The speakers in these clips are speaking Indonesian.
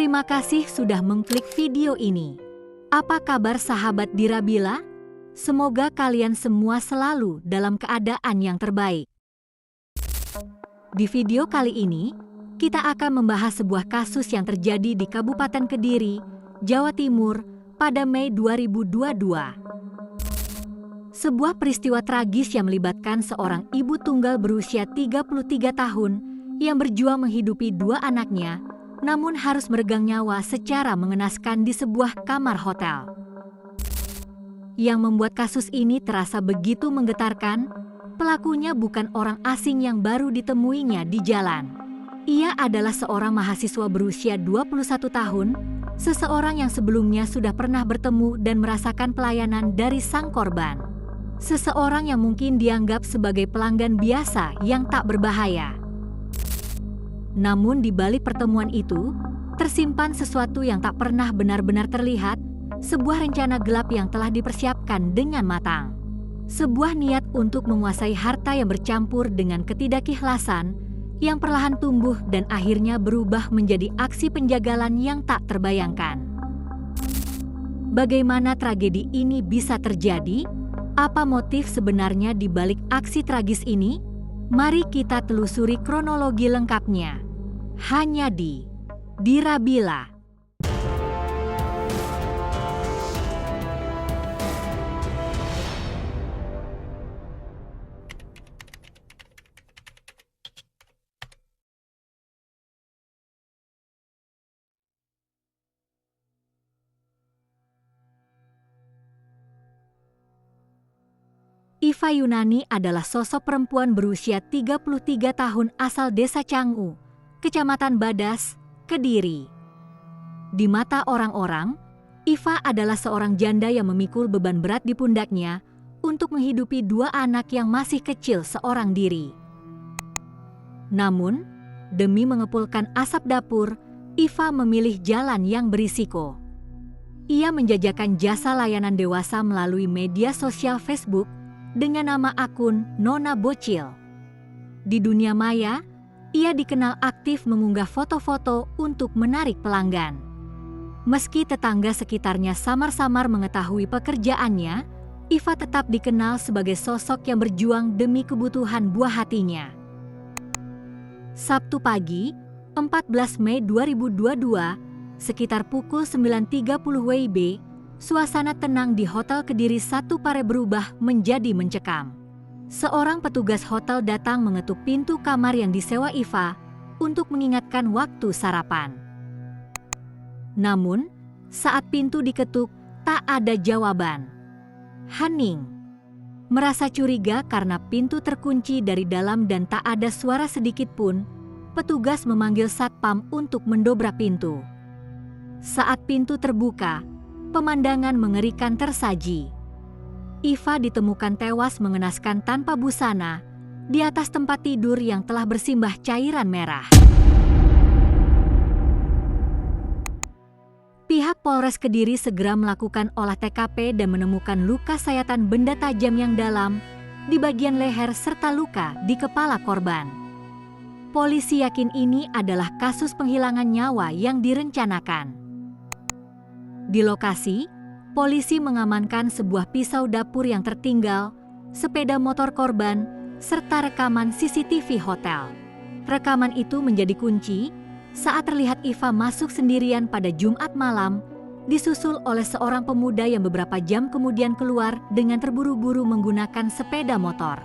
Terima kasih sudah mengklik video ini. Apa kabar sahabat Dirabila? Semoga kalian semua selalu dalam keadaan yang terbaik. Di video kali ini, kita akan membahas sebuah kasus yang terjadi di Kabupaten Kediri, Jawa Timur pada Mei 2022. Sebuah peristiwa tragis yang melibatkan seorang ibu tunggal berusia 33 tahun yang berjuang menghidupi dua anaknya, namun harus meregang nyawa secara mengenaskan di sebuah kamar hotel. Yang membuat kasus ini terasa begitu menggetarkan, pelakunya bukan orang asing yang baru ditemuinya di jalan. Ia adalah seorang mahasiswa berusia 21 tahun, seseorang yang sebelumnya sudah pernah bertemu dan merasakan pelayanan dari sang korban. Seseorang yang mungkin dianggap sebagai pelanggan biasa yang tak berbahaya. Namun di balik pertemuan itu, tersimpan sesuatu yang tak pernah benar-benar terlihat, sebuah rencana gelap yang telah dipersiapkan dengan matang. Sebuah niat untuk menguasai harta yang bercampur dengan ketidakikhlasan, yang perlahan tumbuh dan akhirnya berubah menjadi aksi penjagalan yang tak terbayangkan. Bagaimana tragedi ini bisa terjadi? Apa motif sebenarnya di balik aksi tragis ini? Mari kita telusuri kronologi lengkapnya. Hanya di Dirabila. Iva Yunani adalah sosok perempuan berusia 33 tahun asal Desa Cangu, Kecamatan Badas, Kediri. Di mata orang-orang, Iva adalah seorang janda yang memikul beban berat di pundaknya untuk menghidupi dua anak yang masih kecil seorang diri. Namun, demi mengepulkan asap dapur, Iva memilih jalan yang berisiko. Ia menjajakan jasa layanan dewasa melalui media sosial Facebook dengan nama akun Nona Bocil. Di dunia maya, ia dikenal aktif mengunggah foto-foto untuk menarik pelanggan. Meski tetangga sekitarnya samar-samar mengetahui pekerjaannya, Iva tetap dikenal sebagai sosok yang berjuang demi kebutuhan buah hatinya. Sabtu pagi, 14 Mei 2022, sekitar pukul 9.30 WIB, suasana tenang di Hotel Kediri 1 Pare berubah menjadi mencekam. Seorang petugas hotel datang mengetuk pintu kamar yang disewa Iva untuk mengingatkan waktu sarapan. Namun, saat pintu diketuk, tak ada jawaban. Hening. Merasa curiga karena pintu terkunci dari dalam dan tak ada suara sedikit pun, petugas memanggil satpam untuk mendobrak pintu. Saat pintu terbuka, pemandangan mengerikan tersaji. Iva ditemukan tewas mengenaskan tanpa busana di atas tempat tidur yang telah bersimbah cairan merah. Pihak Polres Kediri segera melakukan olah TKP dan menemukan luka sayatan benda tajam yang dalam di bagian leher serta luka di kepala korban. Polisi yakin ini adalah kasus penghilangan nyawa yang direncanakan. Di lokasi, polisi mengamankan sebuah pisau dapur yang tertinggal, sepeda motor korban, serta rekaman CCTV hotel. Rekaman itu menjadi kunci saat terlihat Iva masuk sendirian pada Jumat malam, disusul oleh seorang pemuda yang beberapa jam kemudian keluar dengan terburu-buru menggunakan sepeda motor.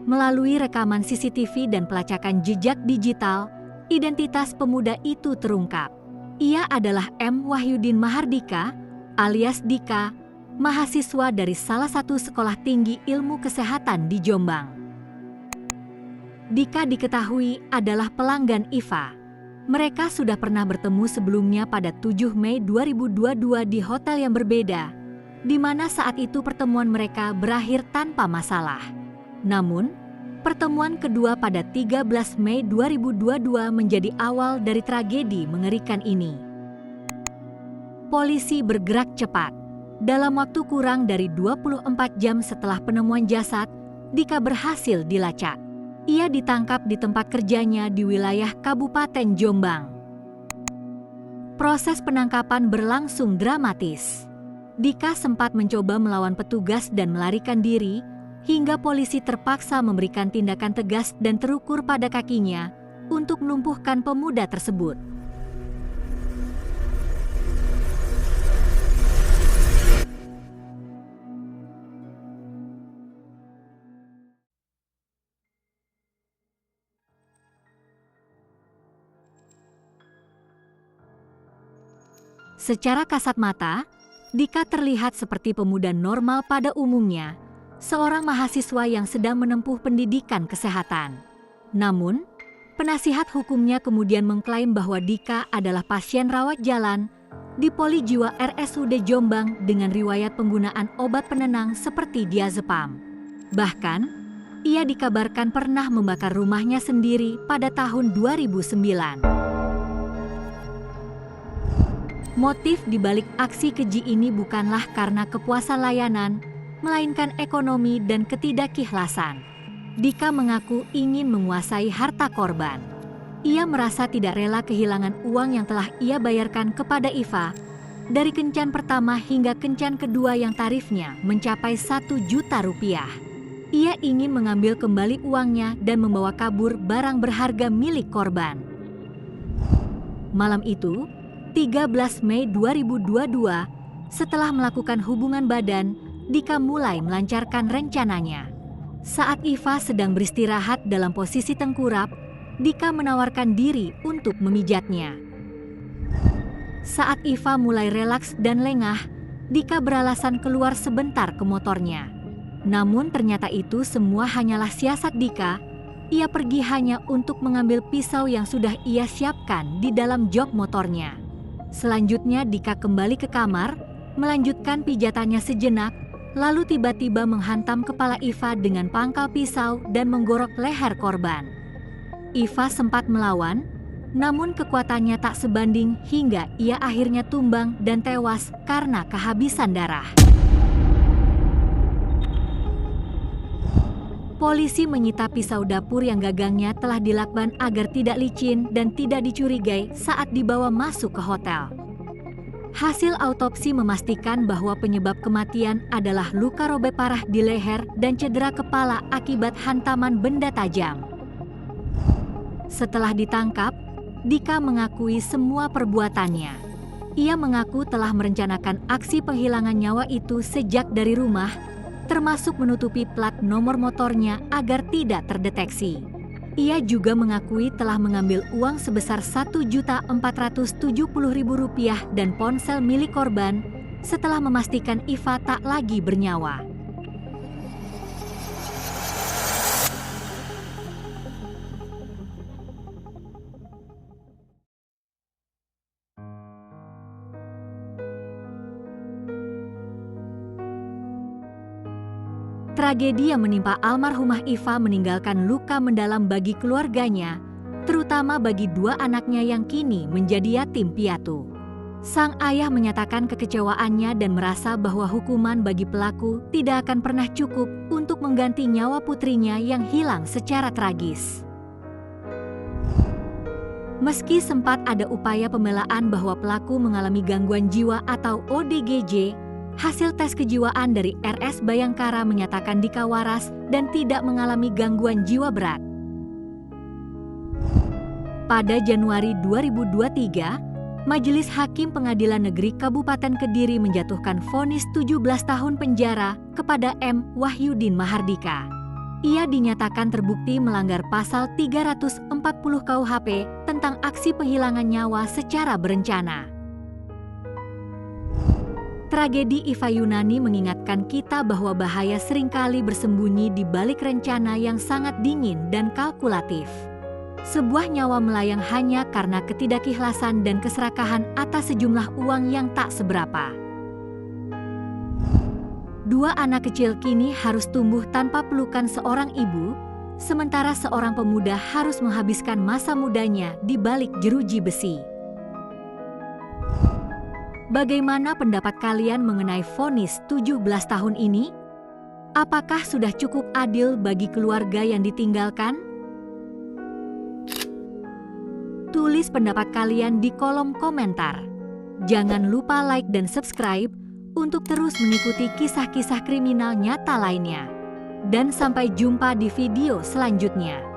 Melalui rekaman CCTV dan pelacakan jejak digital, identitas pemuda itu terungkap. Ia adalah M. Wahyudin Mahardika alias Dika, mahasiswa dari salah satu sekolah tinggi ilmu kesehatan di Jombang. Dika diketahui adalah pelanggan Iva. Mereka sudah pernah bertemu sebelumnya pada 7 Mei 2022 di hotel yang berbeda, di mana saat itu pertemuan mereka berakhir tanpa masalah. Namun, pertemuan kedua pada 13 Mei 2022 menjadi awal dari tragedi mengerikan ini. Polisi bergerak cepat. Dalam waktu kurang dari 24 jam setelah penemuan jasad, Dika berhasil dilacak. Ia ditangkap di tempat kerjanya di wilayah Kabupaten Jombang. Proses penangkapan berlangsung dramatis. Dika sempat mencoba melawan petugas dan melarikan diri, hingga polisi terpaksa memberikan tindakan tegas dan terukur pada kakinya untuk melumpuhkan pemuda tersebut. Secara kasat mata, Dika terlihat seperti pemuda normal pada umumnya, seorang mahasiswa yang sedang menempuh pendidikan kesehatan. Namun, penasihat hukumnya kemudian mengklaim bahwa Dika adalah pasien rawat jalan di Poli Jiwa RSUD Jombang dengan riwayat penggunaan obat penenang seperti diazepam. Bahkan, ia dikabarkan pernah membakar rumahnya sendiri pada tahun 2009. Motif dibalik aksi keji ini bukanlah karena kepuasan layanan, melainkan ekonomi dan ketidakikhlasan. Dika mengaku ingin menguasai harta korban. Ia merasa tidak rela kehilangan uang yang telah ia bayarkan kepada Iva, dari kencan pertama hingga kencan kedua yang tarifnya mencapai 1 juta rupiah. Ia ingin mengambil kembali uangnya dan membawa kabur barang berharga milik korban. Malam itu, 13 Mei 2022, setelah melakukan hubungan badan, Dika mulai melancarkan rencananya. Saat Iva sedang beristirahat dalam posisi tengkurap, Dika menawarkan diri untuk memijatnya. Saat Iva mulai relaks dan lengah, Dika beralasan keluar sebentar ke motornya. Namun ternyata itu semua hanyalah siasat Dika. Ia pergi hanya untuk mengambil pisau yang sudah ia siapkan di dalam jok motornya. Selanjutnya Dika kembali ke kamar, melanjutkan pijatannya sejenak, lalu tiba-tiba menghantam kepala Iva dengan pangkal pisau dan menggorok leher korban. Iva sempat melawan, namun kekuatannya tak sebanding hingga ia akhirnya tumbang dan tewas karena kehabisan darah. Polisi menyita pisau dapur yang gagangnya telah dilakban agar tidak licin dan tidak dicurigai saat dibawa masuk ke hotel. Hasil autopsi memastikan bahwa penyebab kematian adalah luka robek parah di leher dan cedera kepala akibat hantaman benda tajam. Setelah ditangkap, Dika mengakui semua perbuatannya. Ia mengaku telah merencanakan aksi penghilangan nyawa itu sejak dari rumah, termasuk menutupi plat nomor motornya agar tidak terdeteksi. Ia juga mengakui telah mengambil uang sebesar Rp1.470.000 dan ponsel milik korban setelah memastikan Iva tak lagi bernyawa. Tragedi yang menimpa almarhumah Iva meninggalkan luka mendalam bagi keluarganya, terutama bagi 2 anaknya yang kini menjadi yatim piatu. Sang ayah menyatakan kekecewaannya dan merasa bahwa hukuman bagi pelaku tidak akan pernah cukup untuk mengganti nyawa putrinya yang hilang secara tragis. Meski sempat ada upaya pembelaan bahwa pelaku mengalami gangguan jiwa atau ODGJ, hasil tes kejiwaan dari RS Bayangkara menyatakan Dika waras dan tidak mengalami gangguan jiwa berat. Pada Januari 2023, Majelis Hakim Pengadilan Negeri Kabupaten Kediri menjatuhkan vonis 17 tahun penjara kepada M. Wahyudin Mahardika. Ia dinyatakan terbukti melanggar pasal 340 KUHP tentang aksi penghilangan nyawa secara berencana. Tragedi Iva Yunani mengingatkan kita bahwa bahaya seringkali bersembunyi di balik rencana yang sangat dingin dan kalkulatif. Sebuah nyawa melayang hanya karena ketidakikhlasan dan keserakahan atas sejumlah uang yang tak seberapa. 2 anak kecil kini harus tumbuh tanpa pelukan seorang ibu, sementara seorang pemuda harus menghabiskan masa mudanya di balik jeruji besi. Bagaimana pendapat kalian mengenai vonis 17 tahun ini? Apakah sudah cukup adil bagi keluarga yang ditinggalkan? Tulis pendapat kalian di kolom komentar. Jangan lupa like dan subscribe untuk terus mengikuti kisah-kisah kriminal nyata lainnya. Dan sampai jumpa di video selanjutnya.